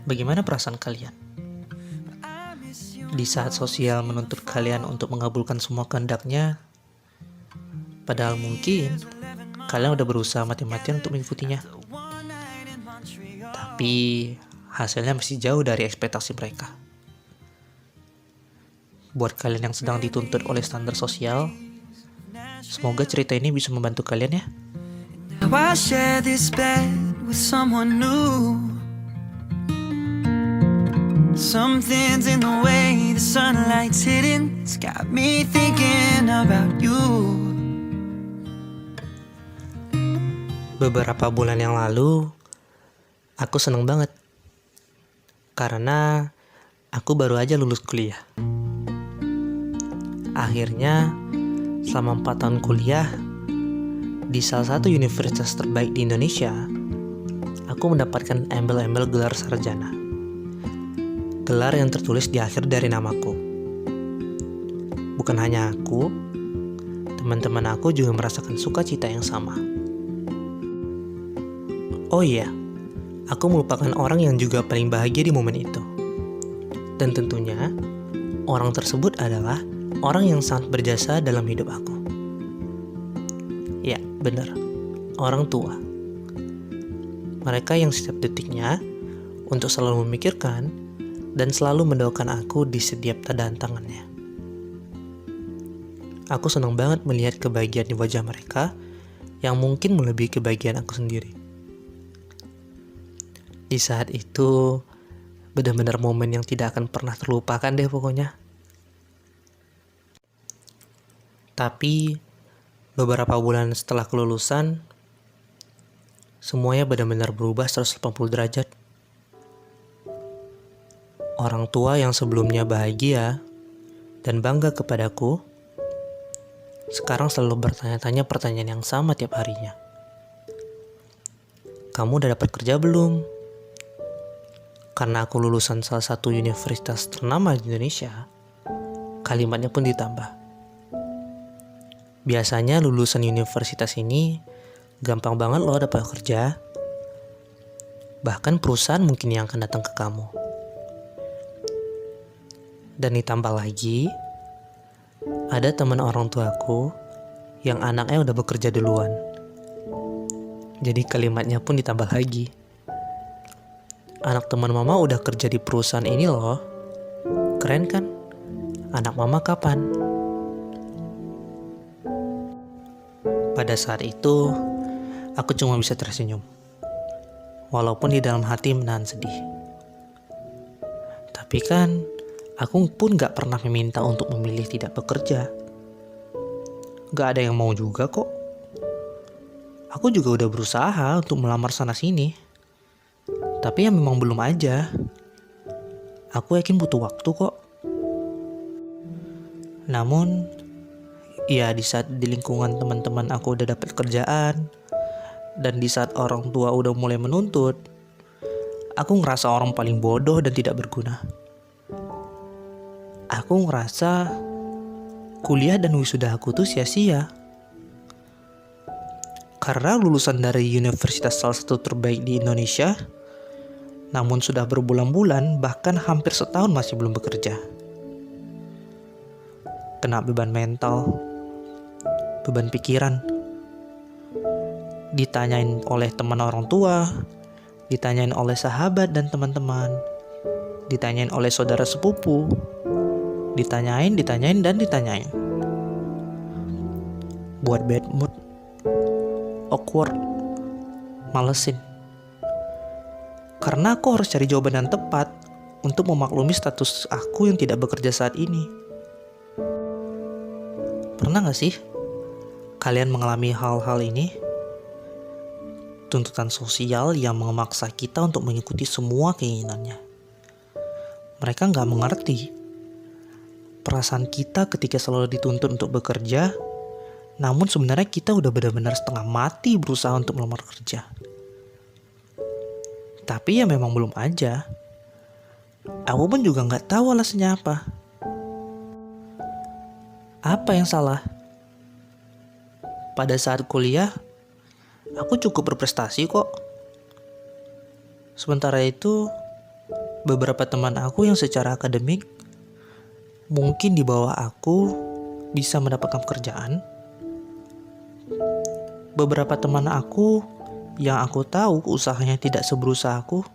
Bagaimana perasaan kalian? Di saat sosial menuntut kalian untuk mengabulkan semua kehendaknya, padahal mungkin kalian udah berusaha mati-matian untuk mengikutinya. Tapi hasilnya masih jauh dari ekspektasi mereka. Buat kalian yang sedang dituntut oleh standar sosial, semoga cerita ini bisa membantu kalian ya. Now I share this bed with someone new. Something's in the way the sunlight's hitting. It's got me thinking about you. Beberapa bulan yang lalu, aku seneng banget. Karena aku baru aja lulus kuliah. Akhirnya, selama 4 tahun kuliah, di salah satu universitas terbaik di Indonesia, aku mendapatkan embel-embel gelar sarjana. Gelar yang tertulis di akhir dari namaku. Bukan hanya aku, teman-teman aku juga merasakan sukacita yang sama. Oh iya, aku merupakan orang yang juga paling bahagia di momen itu. Dan tentunya, orang tersebut adalah orang yang sangat berjasa dalam hidup aku. Ya, benar. Orang tua. Mereka yang setiap detiknya untuk selalu memikirkan dan selalu mendoakan aku di setiap tantangannya. Aku senang banget melihat kebahagiaan di wajah mereka yang mungkin melebihi kebahagiaan aku sendiri. Di saat itu, benar-benar momen yang tidak akan pernah terlupakan deh pokoknya. Tapi, beberapa bulan setelah kelulusan, semuanya benar-benar berubah 180 derajat. Orang tua yang sebelumnya bahagia dan bangga kepadaku, sekarang selalu bertanya-tanya pertanyaan yang sama tiap harinya. Kamu udah dapat kerja belum? Karena aku lulusan salah satu universitas ternama di Indonesia, kalimatnya pun ditambah. Biasanya lulusan universitas ini gampang banget loh dapat kerja. Bahkan perusahaan mungkin yang akan datang ke kamu. Dan ditambah lagi, ada teman orang tuaku yang anaknya udah bekerja duluan. Jadi kalimatnya pun ditambah lagi. Anak teman mama udah kerja di perusahaan ini loh. Keren kan? Anak mama kapan? Pada saat itu, aku cuma bisa tersenyum. Walaupun di dalam hati menahan sedih. Tapi kan, aku pun gak pernah meminta untuk memilih tidak bekerja. Gak ada yang mau juga kok. Aku juga udah berusaha untuk melamar sana-sini. Tapi ya memang belum aja. Aku yakin butuh waktu kok. Namun, ya di saat di lingkungan teman-teman aku udah dapat kerjaan, dan di saat orang tua udah mulai menuntut, aku ngerasa orang paling bodoh dan tidak berguna. Aku ngerasa kuliah dan wisuda aku tuh sia-sia. Karena lulusan dari universitas salah satu terbaik di Indonesia, namun sudah berbulan-bulan bahkan hampir setahun masih belum bekerja. Kena beban mental, beban pikiran. Ditanyain oleh teman orang tua, ditanyain oleh sahabat dan teman-teman, ditanyain oleh saudara sepupu, ditanyain dan ditanyain. Buat bad mood, awkward, malesin. Karena aku harus cari jawaban yang tepat untuk memaklumi status aku yang tidak bekerja saat ini. Pernah gak sih kalian mengalami hal-hal ini? Tuntutan sosial yang memaksa kita untuk mengikuti semua keinginannya. Mereka gak mengerti perasaan kita ketika selalu dituntut untuk bekerja, namun sebenarnya kita udah benar-benar setengah mati berusaha untuk melamar kerja. Tapi ya memang belum aja. Aku pun juga gak tahu alasannya apa. Apa yang salah? Pada saat kuliah, aku cukup berprestasi kok. Sementara itu, beberapa teman aku yang secara akademik mungkin di bawah aku bisa mendapatkan pekerjaan. Beberapa teman aku yang aku tahu usahanya tidak seberusaha aku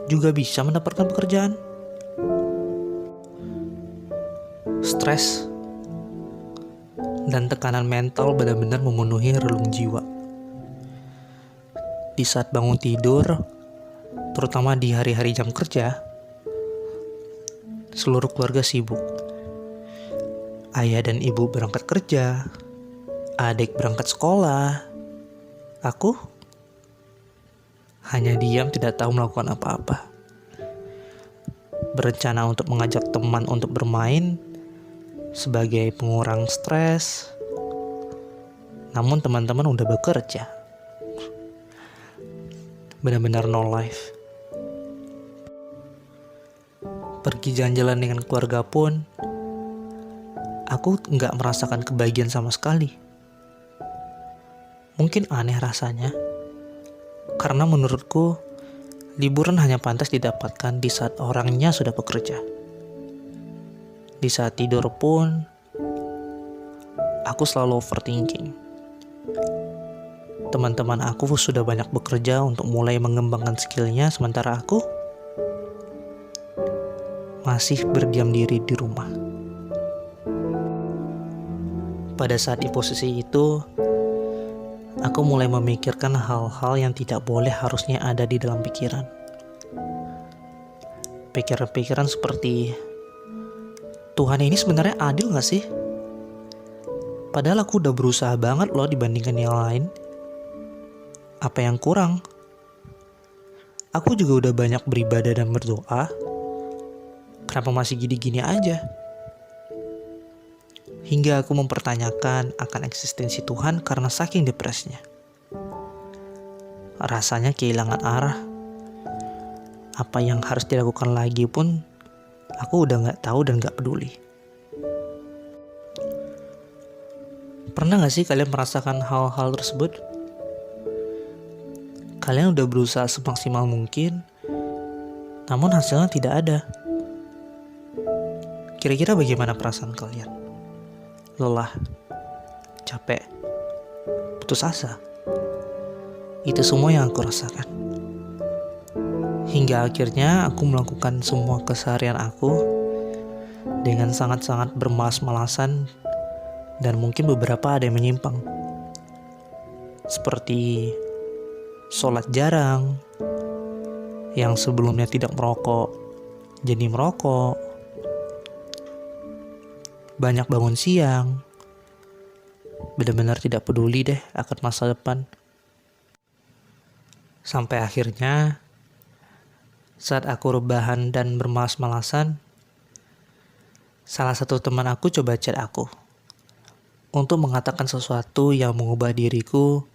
juga bisa mendapatkan pekerjaan. Stres dan tekanan mental benar-benar memenuhi relung jiwa. Di saat bangun tidur, terutama di hari-hari jam kerja, seluruh keluarga sibuk. Ayah dan ibu berangkat kerja, adik berangkat sekolah. Aku hanya diam, tidak tahu melakukan apa-apa. Berencana untuk mengajak teman untuk bermain sebagai pengurang stres. Namun teman-teman udah bekerja. Benar-benar no life. Pergi jalan-jalan dengan keluarga pun, aku nggak merasakan kebahagiaan sama sekali. Mungkin aneh rasanya, karena menurutku liburan hanya pantas didapatkan di saat orangnya sudah bekerja. Di saat tidur pun, aku selalu overthinking. Teman-teman aku sudah banyak bekerja untuk mulai mengembangkan skillnya, sementara aku masih berdiam diri di rumah. Pada saat di posisi itu, aku mulai memikirkan hal-hal yang tidak boleh harusnya ada di dalam pikiran. Pikiran-pikiran seperti, Tuhan ini sebenarnya adil gak sih? Padahal aku udah berusaha banget loh dibandingkan yang lain. Apa yang kurang? Aku juga udah banyak beribadah dan berdoa. Kenapa masih gini-gini aja? Hingga aku mempertanyakan akan eksistensi Tuhan karena saking depresinya. Rasanya kehilangan arah. Apa yang harus dilakukan lagi pun aku udah gak tahu dan gak peduli. Pernah gak sih kalian merasakan hal-hal tersebut? Kalian udah berusaha semaksimal mungkin, namun hasilnya tidak ada. Kira-kira bagaimana perasaan kalian? Lelah, capek, putus asa. Itu semua yang aku rasakan. Hingga akhirnya aku melakukan semua keseharian aku dengan sangat-sangat bermalas-malasan, dan mungkin beberapa ada yang menyimpang. Seperti sholat jarang, yang sebelumnya tidak merokok jadi merokok, banyak bangun siang, benar-benar tidak peduli deh akan masa depan. Sampai akhirnya saat aku rebahan dan bermalas-malasan, salah satu teman aku coba chat aku untuk mengatakan sesuatu yang mengubah diriku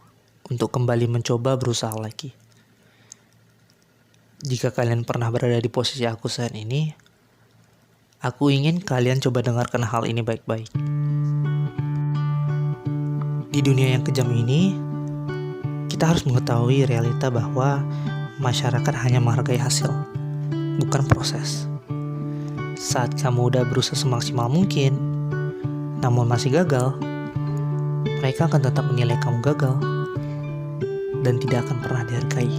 untuk kembali mencoba berusaha lagi. Jika kalian pernah berada di posisi aku saat ini, aku ingin kalian coba dengarkan hal ini baik-baik. Di dunia yang kejam ini, kita harus mengetahui realita bahwa masyarakat hanya menghargai hasil, bukan proses. Saat kamu udah berusaha semaksimal mungkin, namun masih gagal, mereka akan tetap menilai kamu gagal dan tidak akan pernah dihargai.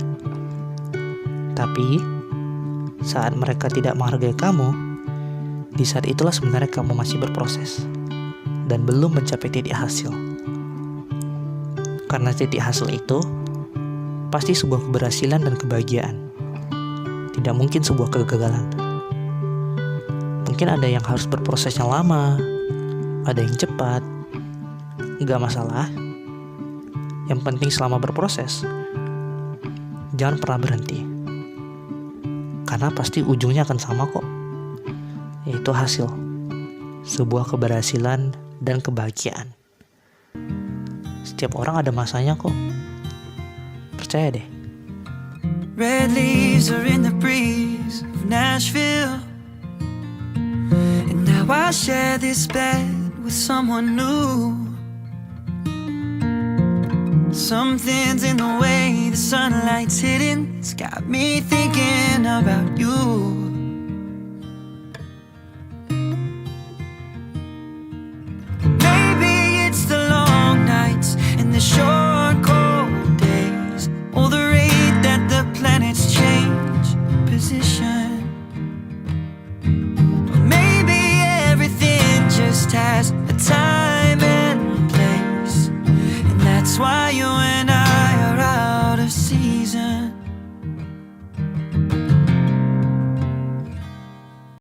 Tapi saat mereka tidak menghargai kamu, di saat itulah sebenarnya kamu masih berproses dan belum mencapai titik hasil. Karena titik hasil itu pasti sebuah keberhasilan dan kebahagiaan, tidak mungkin sebuah kegagalan. Mungkin ada yang harus berproses yang lama, ada yang cepat, gak masalah. Yang penting selama berproses, jangan pernah berhenti. Karena pasti ujungnya akan sama kok, yaitu hasil, sebuah keberhasilan dan kebahagiaan. Setiap orang ada masanya kok, percaya deh. Red leaves are in the breeze of Nashville, and now I share this bed with someone new. Something's in the way the sunlight's hitting. It's got me thinking about you. Maybe it's the long nights and the short cold days, or the rate that the planets change position. Or maybe everything just has